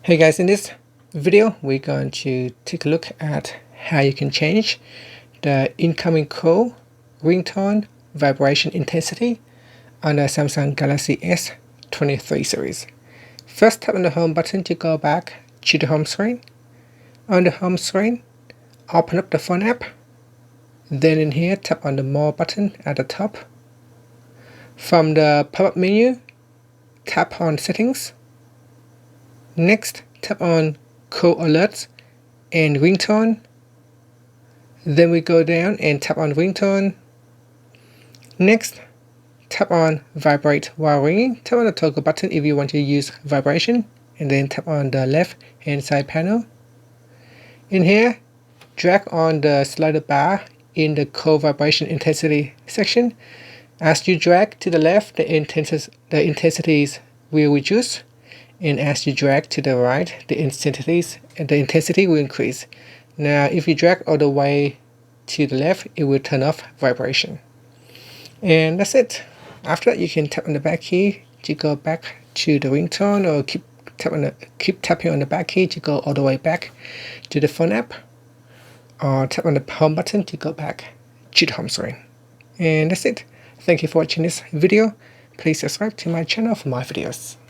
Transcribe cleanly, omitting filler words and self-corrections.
Hey guys, in this video we're going to take a look at how you can change the incoming call ringtone vibration intensity on the Samsung Galaxy S23 series. First, tap on the home button to go back to the home screen. On the home screen, open up the phone app. Then in here, tap on the more button at the top. From the pop-up menu, tap on settings. Next, tap on call alerts and ringtone. Then we go down and tap on ringtone. Next, tap on vibrate while ringing. Tap on the toggle button if you want to use vibration, and then tap on the left hand side panel. In here, drag on the slider bar in the call vibration intensity section. As you drag to the left, the intensities will reduce, and as you drag to the right, the intensity will increase. Now, if you drag all the way to the left, it will turn off vibration. And that's it. After that, you can tap on the back key to go back to the ringtone, or keep tapping on the back key to go all the way back to the phone app, or tap on the home button to go back to the home screen. And that's it. Thank you for watching this video. Please subscribe to my channel for more videos.